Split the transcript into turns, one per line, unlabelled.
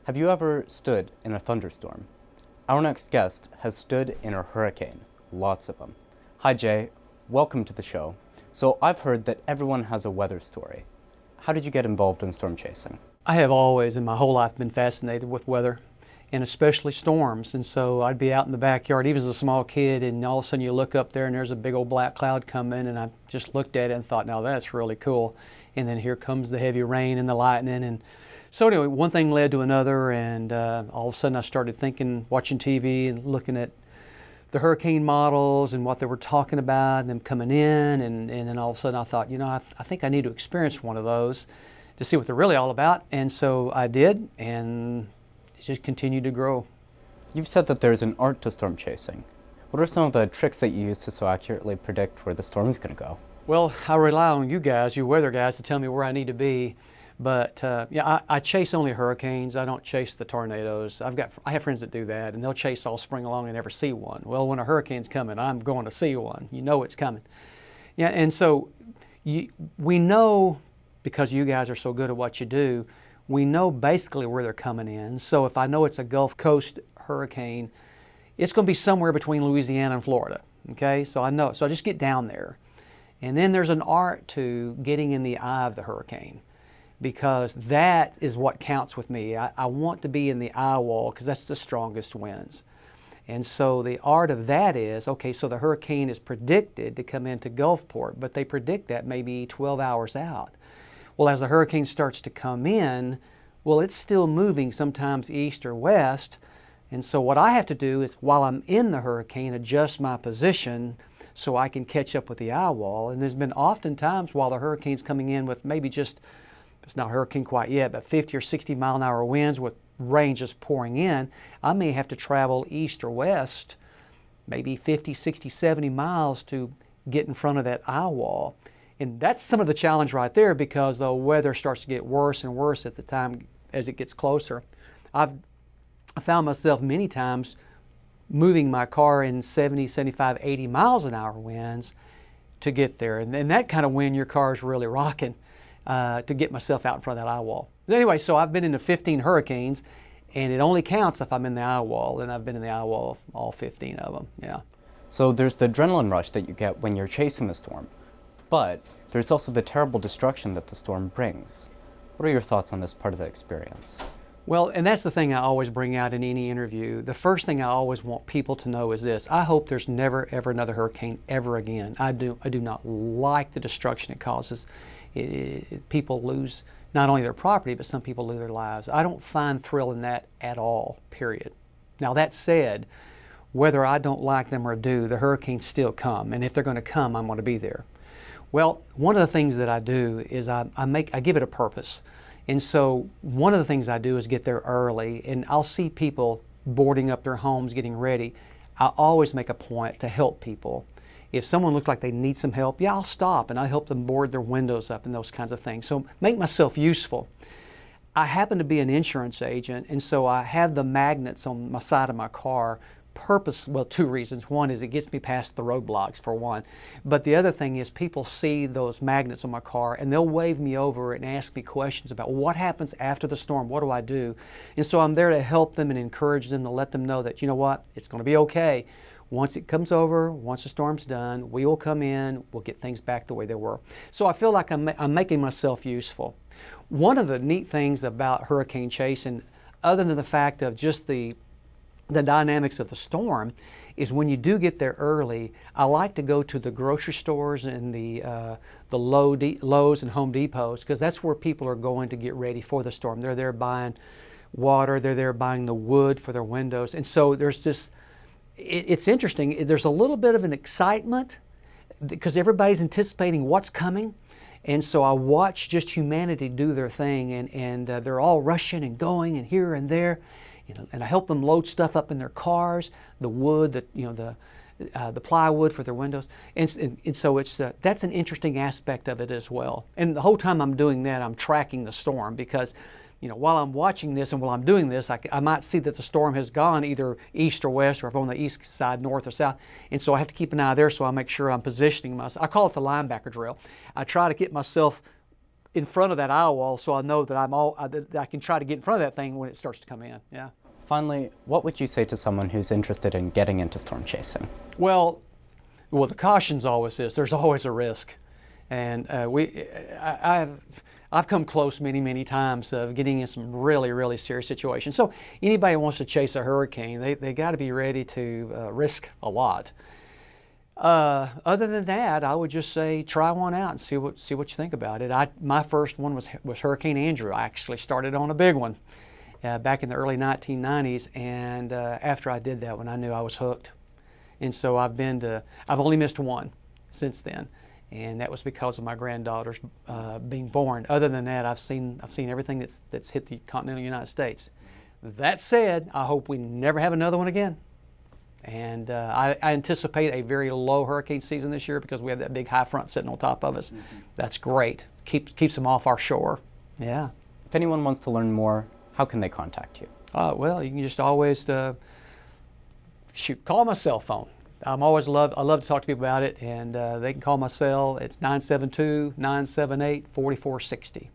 Have you ever stood in a thunderstorm? Our next guest has stood in a hurricane, lots of them. Hi Jay, welcome to the show. So I've heard that everyone has a weather story. How did you get involved in storm chasing?
I have always in my whole life been fascinated with weather, and especially storms. And so I'd be out in the backyard, even as a small kid, and all of a sudden you look up there and there's a big old black cloud coming, and I just looked at it and thought, now that's really cool. And then here comes the heavy rain and the lightning. And so anyway, one thing led to another, and all of a sudden I started thinking, watching TV and looking at the hurricane models and what they were talking about and them coming in, and then all of a sudden I thought, I think I need to experience one of those to see what they're really all about. And so I did, and it just continued to grow.
You've said that there's an art to storm chasing. What are some of the tricks that you use to so accurately predict where the storm is going to go?
Well, I rely on you guys, you weather guys, to tell me where I need to be. But I chase only hurricanes. I don't chase the tornadoes. I have friends that do that, and they'll chase all spring long and never see one. Well, when a hurricane's coming, I'm going to see one. You know it's coming. Yeah, and so we know, because you guys are so good at what you do, we know basically where they're coming in. So if I know it's a Gulf Coast hurricane, it's going to be somewhere between Louisiana and Florida. Okay, so I know it. So I just get down there. And then there's an art to getting in the eye of the hurricane, because that is what counts with me. I want to be in the eye wall because that's the strongest winds. And so the art of that is, okay, so the hurricane is predicted to come into Gulfport, but they predict that maybe 12 hours out. Well, as the hurricane starts to come in, well, it's still moving sometimes east or west. And so what I have to do is, while I'm in the hurricane, adjust my position so I can catch up with the eye wall. And there's been often times while the hurricane's coming in with maybe just, it's not a hurricane quite yet, but 50 or 60 mile an hour winds with rain just pouring in, I may have to travel east or west, maybe 50, 60, 70 miles to get in front of that eye wall. And that's some of the challenge right there, because the weather starts to get worse and worse at the time as it gets closer. I found myself many times moving my car in 70, 75, 80 miles an hour winds to get there. And that kind of wind, your car is really rocking. To get myself out in front of that eye wall. But anyway, so I've been into 15 hurricanes, and it only counts if I'm in the eye wall, and I've been in the eye wall all 15 of them, yeah.
So there's the adrenaline rush that you get when you're chasing the storm, but there's also the terrible destruction that the storm brings. What are your thoughts on this part of the experience?
Well, and that's the thing I always bring out in any interview. The first thing I always want people to know is this: I hope there's never, ever another hurricane ever again. I do not like the destruction it causes. People lose not only their property, but some people lose their lives. I don't find thrill in that at all, period. Now that said, whether I don't like them or do, the hurricanes still come, and if they're going to come, I'm going to be there. Well, one of the things that I do is I give it a purpose. And so one of the things I do is get there early, and I'll see people boarding up their homes, getting ready. I always make a point to help people. If someone looks like they need some help, yeah, I'll stop and I help them board their windows up and those kinds of things. So make myself useful. I happen to be an insurance agent, and so I have the magnets on my side of my car. Well, two reasons. One is it gets me past the roadblocks, for one. But the other thing is people see those magnets on my car and they'll wave me over and ask me questions about what happens after the storm, what do I do? And so I'm there to help them and encourage them, to let them know that, you know what, it's going to be okay. Once it comes over, once the storm's done, we will come in, we'll get things back the way they were. So I feel like I'm making myself useful. One of the neat things about hurricane chasing, other than the fact of just the dynamics of the storm, is when you do get there early, I like to go to the grocery stores and the Lowe's and Home Depots, because that's where people are going to get ready for the storm. They're there buying water, they're there buying the wood for their windows. And so there's this, it's interesting, there's a little bit of an excitement because everybody's anticipating what's coming. And so I watch just humanity do their thing, and they're all rushing and going and here and there. And I help them load stuff up in their cars, the wood, the plywood for their windows, and so it's that's an interesting aspect of it as well. And the whole time I'm doing that, I'm tracking the storm, because while I'm watching this and while I'm doing this, I might see that the storm has gone either east or west, or if I'm on the east side, north or south, and so I have to keep an eye there, so I make sure I'm positioning myself. I call it the linebacker drill. I try to get myself in front of that eye wall, so I know that that I can try to get in front of that thing when it starts to come in. Yeah.
Finally, what would you say to someone who's interested in getting into storm chasing?
Well, the caution's always this: there's always a risk, and I've come close many times of getting in some really serious situations. So anybody who wants to chase a hurricane, they got to be ready to risk a lot. Other than that, I would just say try one out and see what you think about it. My first one was Hurricane Andrew. I actually started on a big one back in the early 1990s, and after I did that one, I knew I was hooked. And so I've only missed one since then, and that was because of my granddaughters being born. Other than that, I've seen everything that's hit the continental United States. That said, I hope we never have another one again. And I anticipate a very low hurricane season this year because we have that big high front sitting on top of us. Mm-hmm. That's great. Keeps them off our shore. Yeah.
If anyone wants to learn more, how can they contact you?
Well, you can just always call my cell phone. I love to talk to people about it, and they can call my cell. It's 972-978-4460.